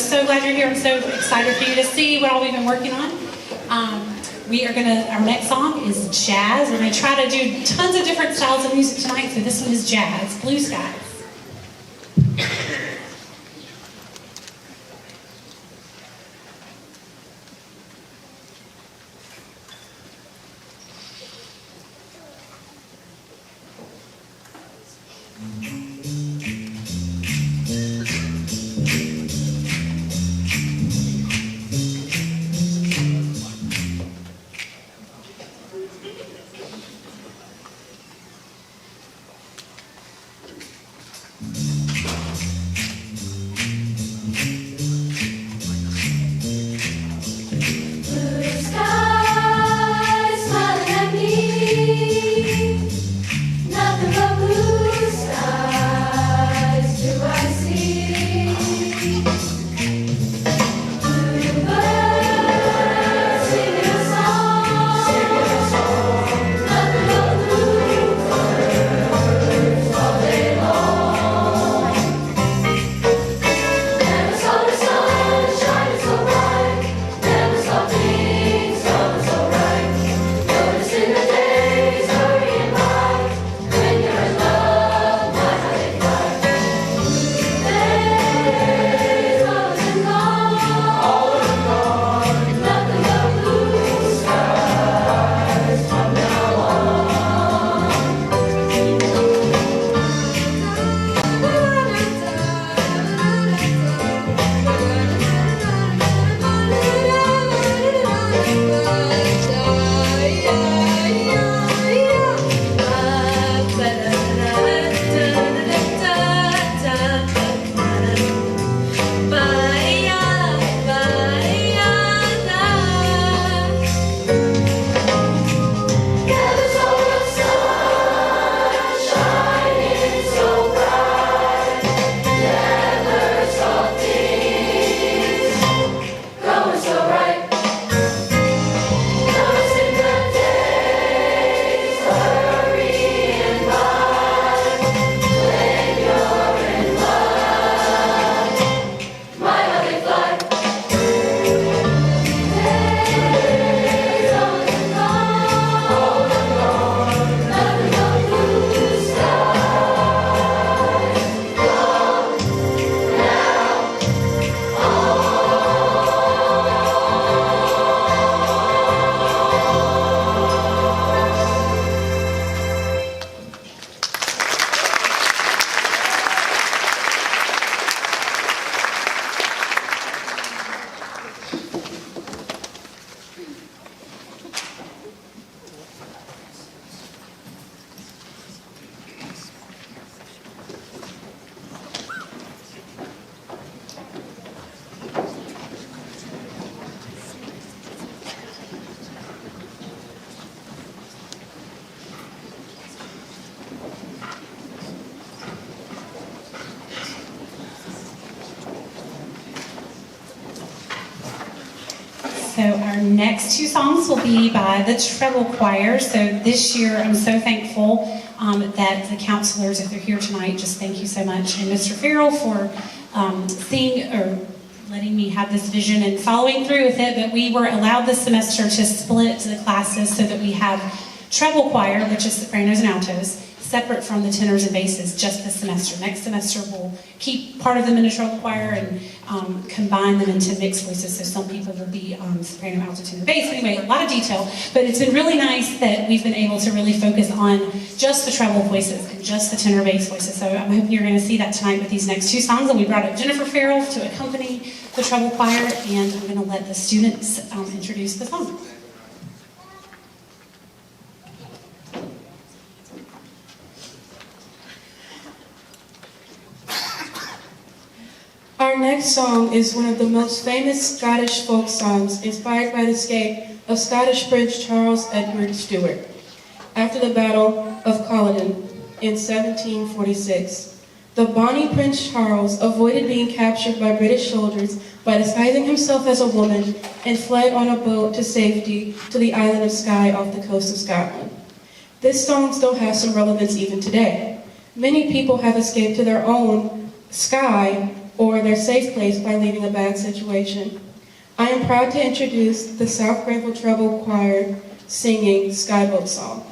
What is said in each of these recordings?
so glad you're here. I'm so excited for you to see what all we've been working on. Our next song is jazz. We're going to try to do tons of different styles of music tonight. So this one is jazz, Blue Skies. So our next two songs will be by the treble choir. So this year, I'm so thankful that the counselors, if they're here tonight, just thank you so much. And Mr. Ferrell for seeing or letting me have this vision and following through with it. But we were allowed this semester to split the classes so that we have treble choir, which is sopranos and altos, separate from the tenors and basses just this semester. Next semester we'll keep part of them in a treble choir and combine them into mixed voices, so some people will be soprano, alto, tenor, bass. Anyway, a lot of detail, but it's been really nice that we've been able to really focus on just the treble voices and just the tenor bass voices. So I'm hoping you're going to see that tonight with these next two songs. And we brought up Jennifer Ferrell to accompany the treble choir, and I'm going to let the students introduce the song. Our next song is one of the most famous Scottish folk songs, inspired by the escape of Scottish Prince Charles Edward Stuart after the Battle of Culloden in 1746. The bonny Prince Charles avoided being captured by British soldiers by disguising himself as a woman and fled on a boat to safety to the island of Skye off the coast of Scotland. This song still has some relevance even today. Many people have escaped to their own Skye or their safe place by leaving a bad situation. I am proud to introduce the South Granville Treble Choir singing Skyboat Song.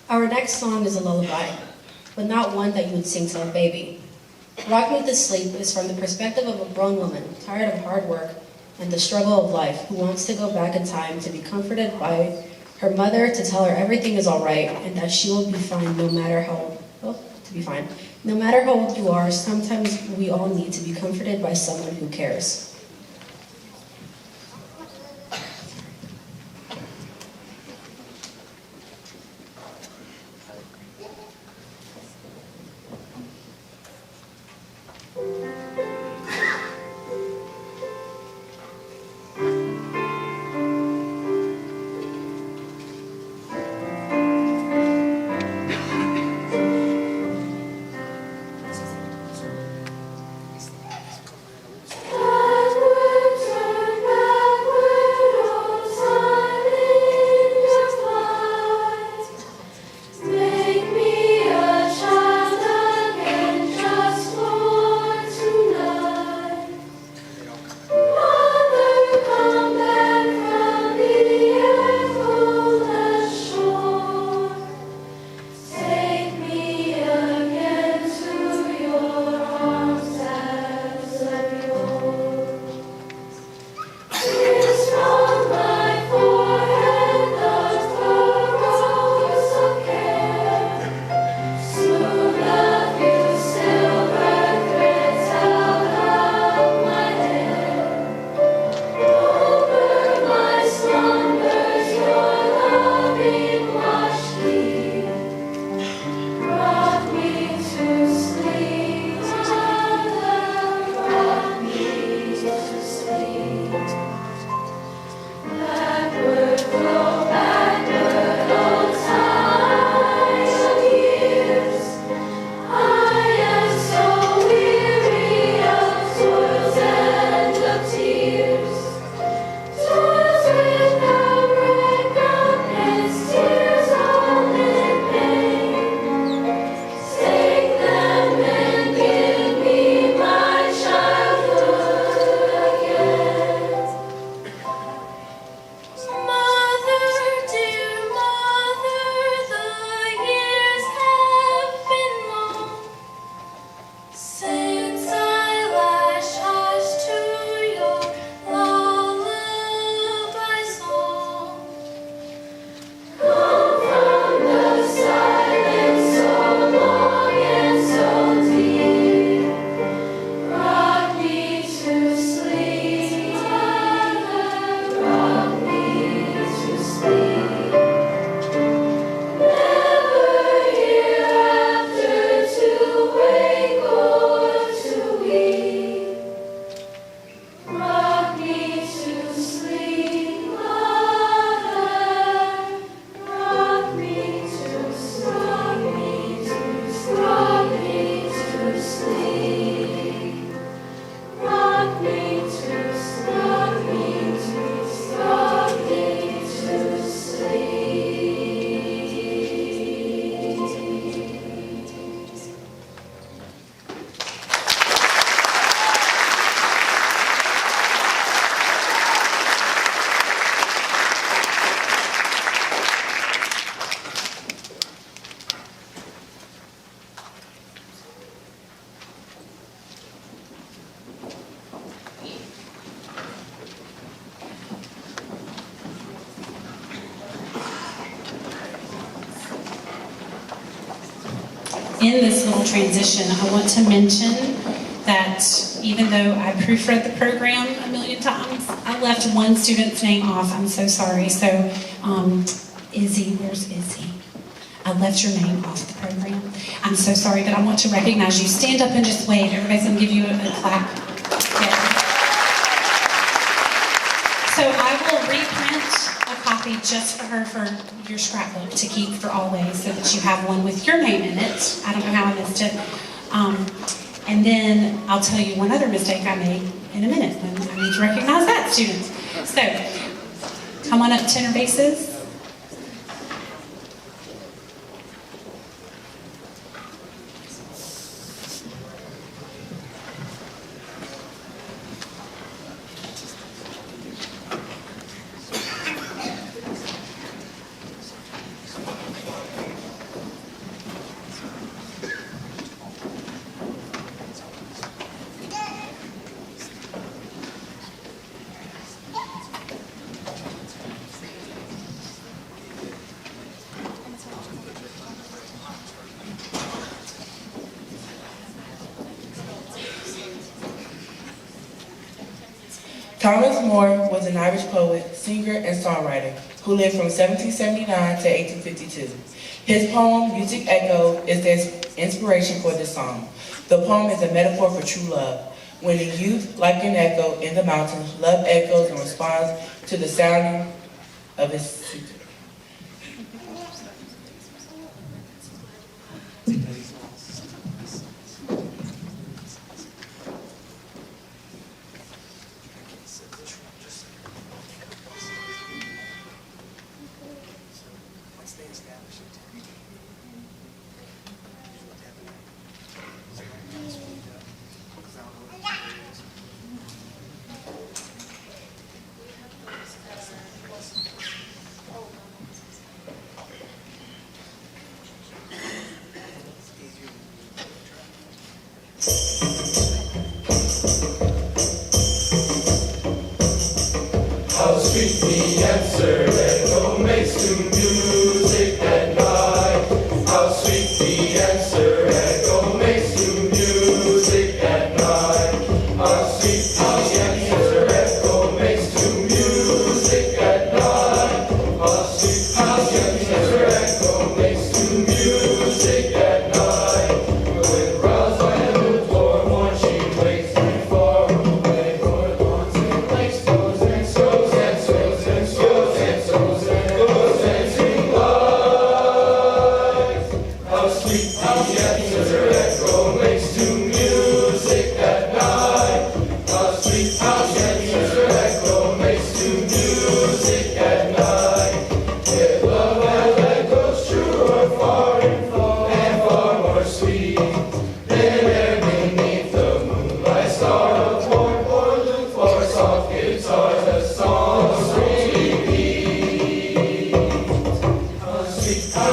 Our next song is a lullaby. but not one that you would sing to a baby. Rock Me to Sleep is from the perspective of a grown woman, tired of hard work and the struggle of life, who wants to go back in time to be comforted by her mother, to tell her everything is all right and that she will be fine no matter how, no matter how old you are. Sometimes we all need to be comforted by someone who cares. In this little transition, I want to mention that even though I proofread the program a million times, I left one student's name off. I'm so sorry. So, Izzy, where's Izzy? I left your name off the program. I'm so sorry, but I want to recognize you. Stand up and just wave. Everybody's going to give you a clap. Yeah. So I will reprint a copy just for her for your scrapbook to keep for always, so that you have one with your name in it. I don't know how I missed it. And then I'll tell you one other mistake I made in a minute when I need to recognize that student. So, come on up, tenor basses. Thomas Moore was an Irish poet, singer, and songwriter who lived from 1779 to 1852. His poem, Music Echo, is the inspiration for this song. The poem is a metaphor for true love. When in youth, like an echo in the mountains, love echoes and responds to the sounding of his seeker. How sweet the answer echo makes to music at night. How sweet the answer echo makes to music at night. How sweet the answer echo makes to music at night. How sweet the answer echo makes to music at night. When roused by the moon for morn she wakes before when for dawns and lakes goes and goes and goes and goes and goes and goes and sing lights. How sweet the answer echo makes to music at night. How sweet the answer echo makes to music at night. If love has echoes true or far and far more sweet than air beneath the moonlight star of horn or lute or soft guitars, a song repeat. How sweet the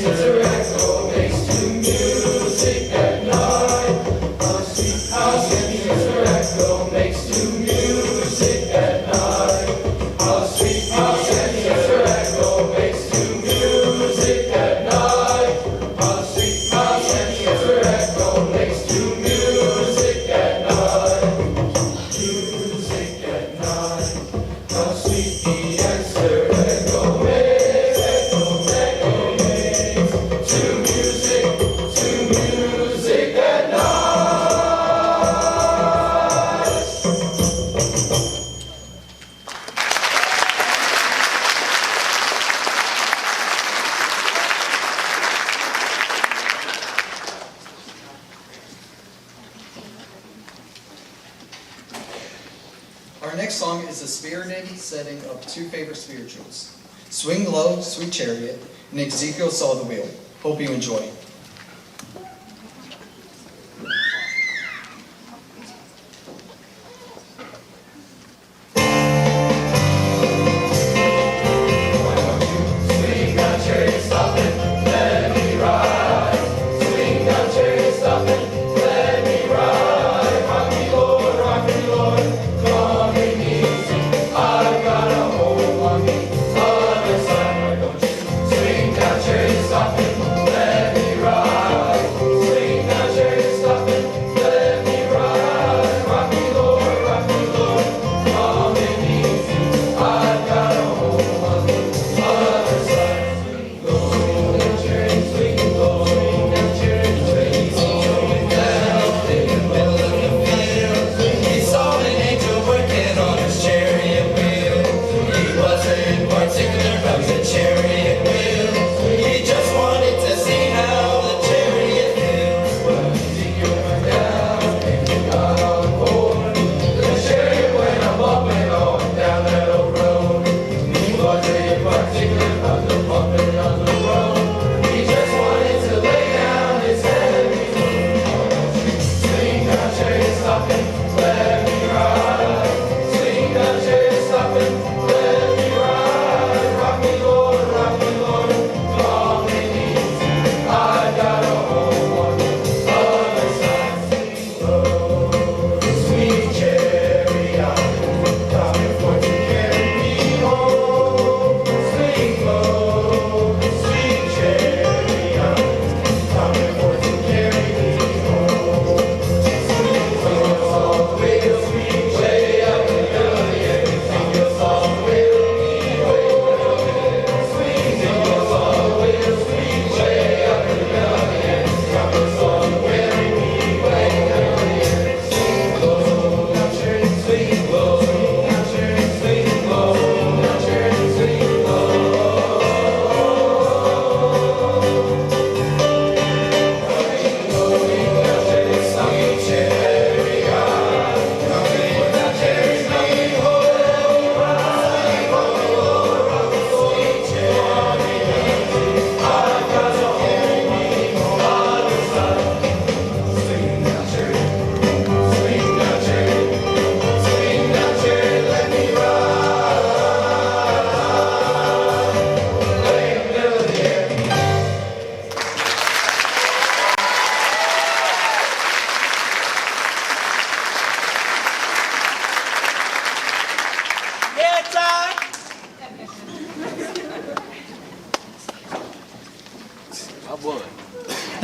answer echo makes to music at night. How sweet the answer echo makes to music at night. How sweet the answer echo makes to music at night. How sweet the answer echo makes to music at night. Music at night. How sweet the answer echo makes to music at night. Our next song is a spirited setting of two favorite spirituals, Swing Low, Sweet Chariot, and Ezekiel Saw the Wheel. Hope you enjoy. Swing down, chariot, stop it, let me ride. Swing down, chariot, stop it, let me ride. Rock me, Lord, coming easy. I've got a hold on me. Other side, why don't you swing down, chariot, stop it, let me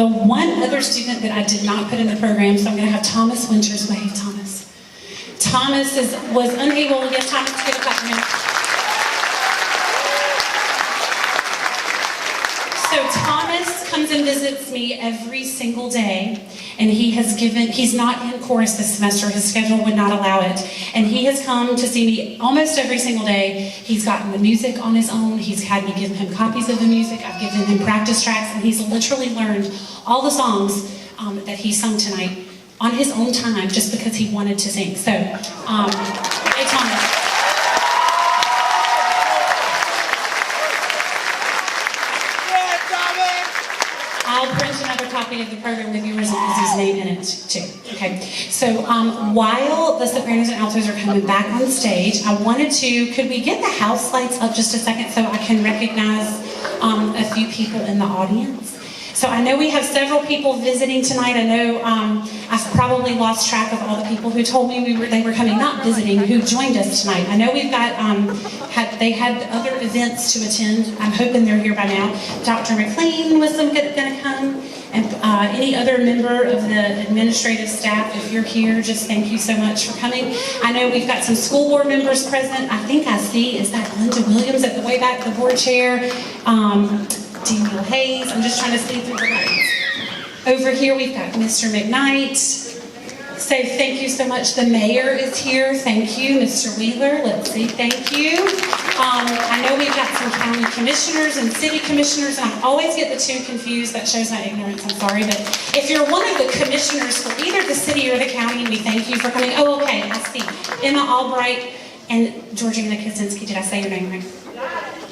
The one other student that I did not put in the program, so I'm going to have Thomas Winters wave. Thomas. Thomas was unable, yes, Thomas, get a clap for him. So Thomas comes and visits me every single day, and he's not in chorus this semester, his schedule would not allow it, and he has come to see me almost every single day. He's gotten the music on his own, he's had me give him copies of the music, I've given him practice tracks, and he's literally learned all the songs that he sung tonight on his own time, just because he wanted to sing. So, hey Thomas. I'll print another copy of the program with yours and his name in it too. Okay. So while the sopranos and altos are coming back on stage, I wanted to, could we get the house lights up just a second so I can recognize a few people in the audience? So I know we have several people visiting tonight. I know I've probably lost track of all the people who told me they were coming, not visiting, who joined us tonight. I know we've got, they had other events to attend. I'm hoping they're here by now. Dr. McLean was going to come, and any other member of the administrative staff, if you're here, just thank you so much for coming. I know we've got some school board members present. I think I see, is that Linda Williams at the way back, the board chair? Daniel Hayes, I'm just trying to see through the lights. Over here we've got Mr. McKnight. So thank you so much. The mayor is here. Thank you, Mr. Wheeler. Let's see, thank you. I know we've got some county commissioners and city commissioners, and I always get the two confused. That shows my ignorance, I'm sorry. But if you're one of the commissioners for either the city or the county, we thank you for coming. Oh, okay, I see. Emma Albright and Georgina Kaczynski. Did I say your name right?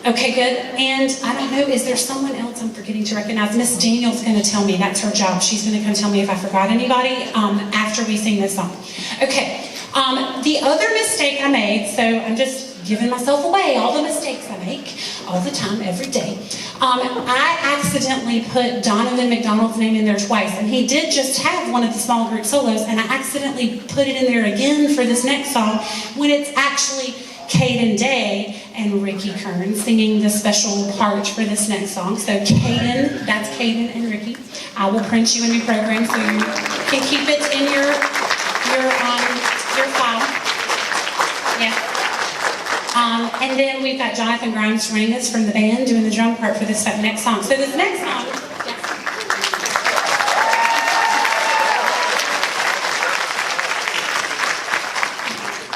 Okay, good. And I don't know, is there someone else I'm forgetting to recognize? Miss Daniel's going to tell me. That's her job. She's going to come tell me if I forgot anybody after we sing this song. Okay. The other mistake I made, so I'm just giving myself away, all the mistakes I make, all the time, every day. I accidentally put Dohnaven McDonald's name in there twice, and he did just have one of the small group solos, and I accidentally put it in there again for this next song, when it's actually Kaden, Daye, and Ricky Kern singing the special part for this next song. So Kaden, that's Kaden and Ricky. I will print you a new program so you can keep it in your file. Yeah. And then we've got Jonathan Grimes-Raines from the band doing the drum part for this next song. So this next song,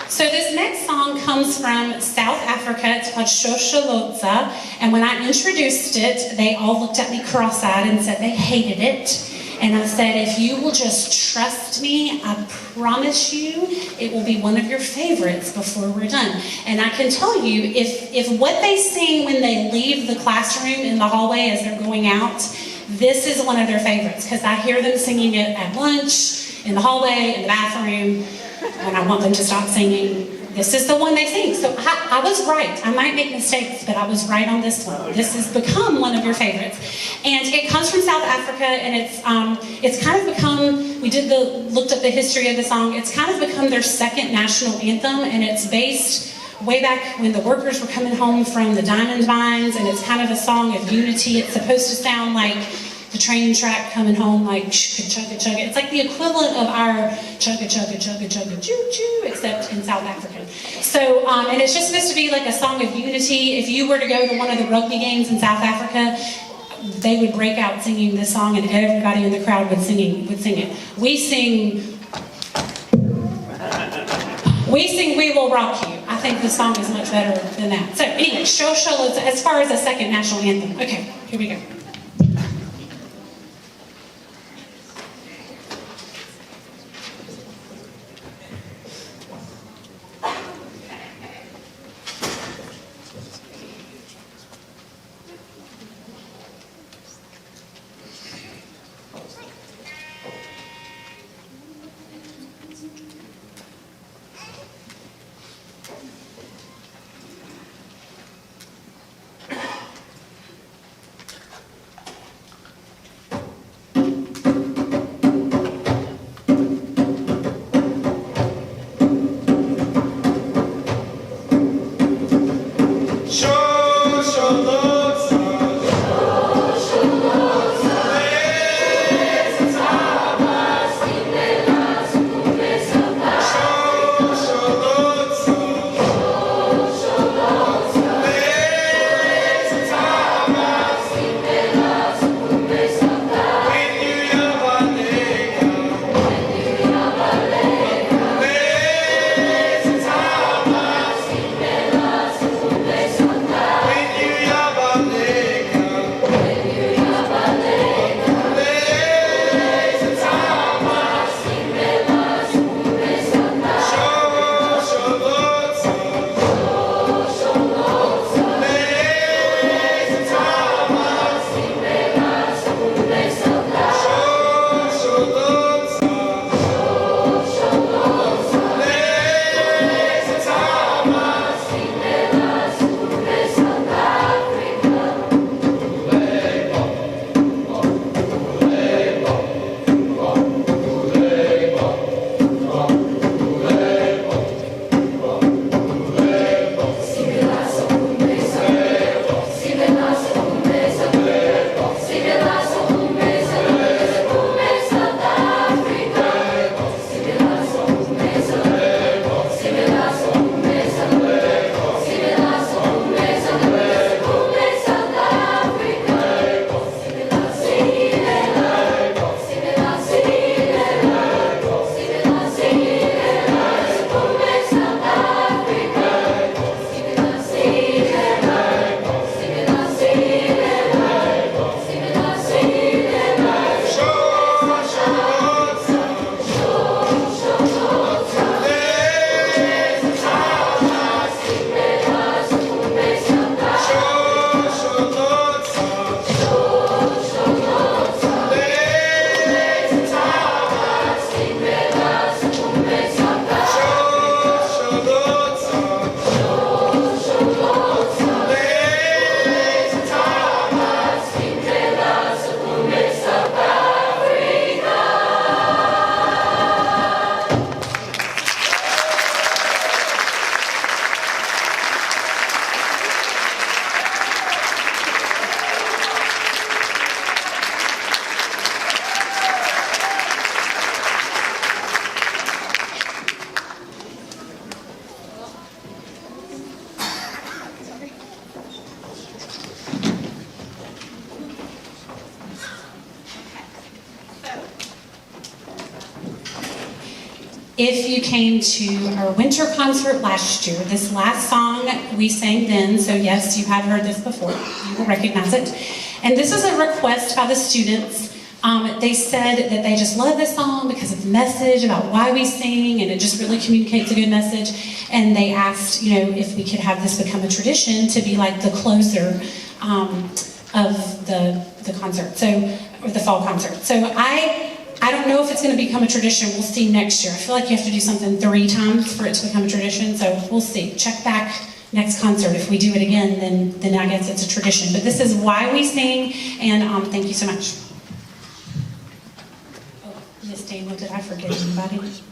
So this next song comes from South Africa. It's called Tshosholotza. And when I introduced it, they all looked at me cross-eyed and said they hated it. And I said, if you will just trust me, I promise you it will be one of your favorites before we're done. And I can tell you, if what they sing when they leave the classroom in the hallway as they're going out, this is one of their favorites, because I hear them singing it at lunch, in the hallway, in the bathroom, when I want them to stop singing. This is the one they sing. So I was right. I might make mistakes, but I was right on this one. This has become one of your favorites. And it comes from South Africa, and it's kind of become, looked up the history of the song, it's kind of become their second national anthem, and it's based way back when the workers were coming home from the diamond mines, and it's kind of a song of unity. It's supposed to sound like the train track coming home, like chugga chugga. It's like the equivalent of our chugga chugga chugga chugga choo choo, except in South African. So, and it's just supposed to be like a song of unity. If you were to go to one of the rugby games in South Africa, they would break out singing this song, and everybody in the crowd would sing it. We sing We Will Rock You. I think the song is much better than that. So anyway, Tshosholotza, as far as a second national anthem. Okay, here we go. if you came to our winter concert last year, this last song we sang then, so yes, you have heard this before, you will recognize it. And this is a request by the students. They said that they just love this song because of the message about why we sing, and it just really communicates a good message. And they asked, if we could have this become a tradition to be like the closer of the concert, or the fall concert. So I don't know if it's going to become a tradition. We'll see next year. I feel like you have to do something 3 times for it to become a tradition, so we'll see. Check back next concert. If we do it again, then I guess it's a tradition. But this is why we sing, and thank you so much. Oh, Miss Daniel, did I forget anybody?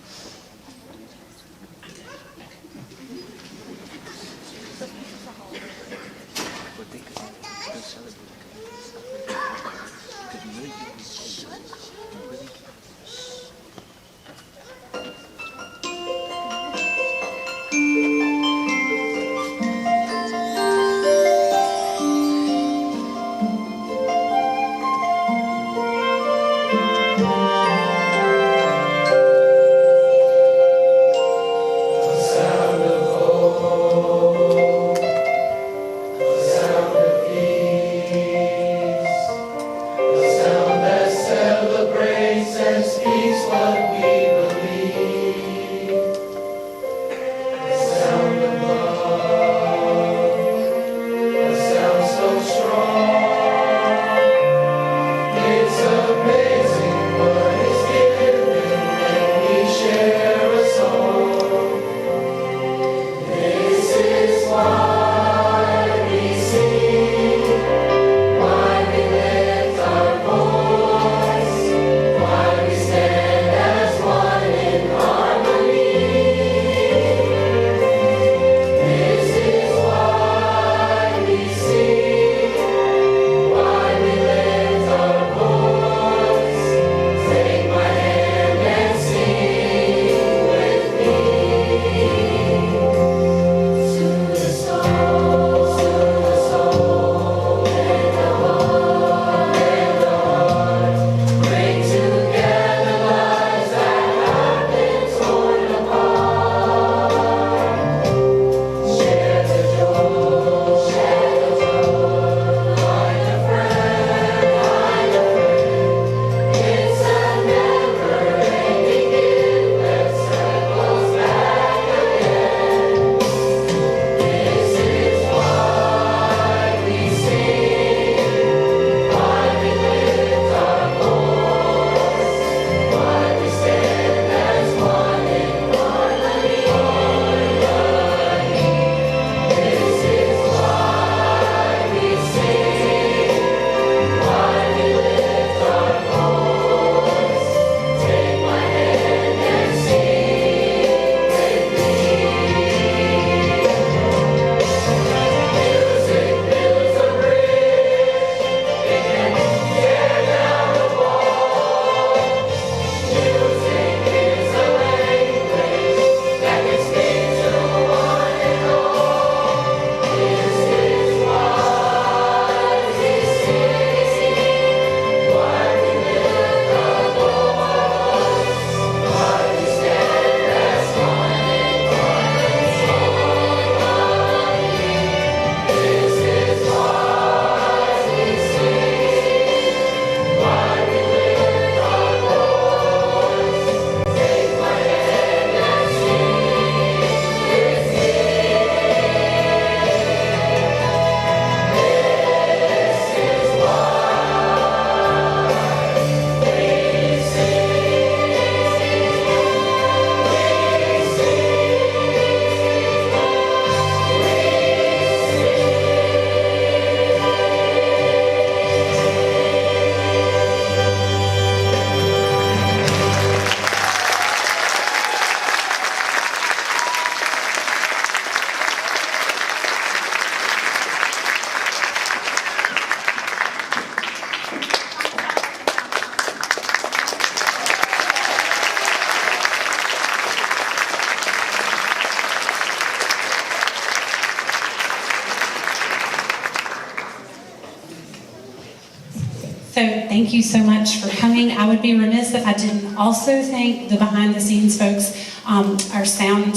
So thank you so much for coming. I would be remiss if I didn't also thank the behind-the-scenes folks. Our sound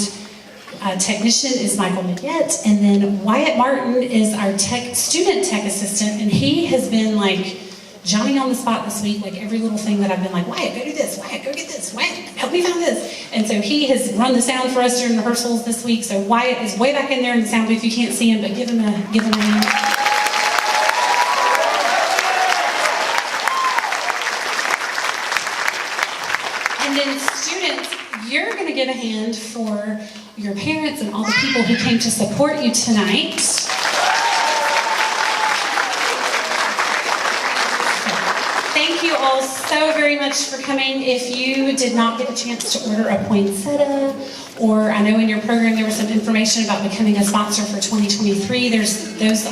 technician is Michael Midyette, and then Wyatt Martin is our student tech assistant, and he has been like Johnny on the spot this week, like every little thing that I've been like, Wyatt, go do this, Wyatt, go get this, Wyatt, help me find this. And so he has run the sound for us during rehearsals this week, so Wyatt is way back in there in the sound booth. You can't see him, but give him a hand. And then students, you're going to give a hand for your parents and all the people who came to support you tonight. Thank you all so very much for coming. If you did not get a chance to order a poinsettia, or I know in your program there was some information about becoming a sponsor for 2023, those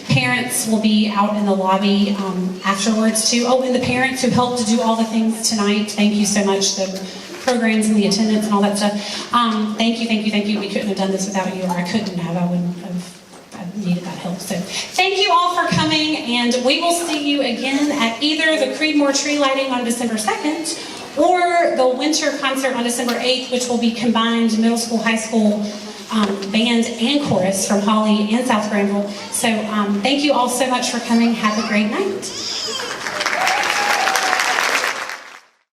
parents will be out in the lobby afterwards too. Oh, and the parents who helped to do all the things tonight, thank you so much. The programs and the attendance and all that stuff. Thank you. We couldn't have done this without you, or I couldn't have. I wouldn't have. I needed that help. So thank you all for coming, and we will see you again at either the Creedmoor tree lighting on December 2nd or the winter concert on December 8th, which will be combined middle school, high school band and chorus from Holly and South Granville. So thank you all so much for coming. Have a great night.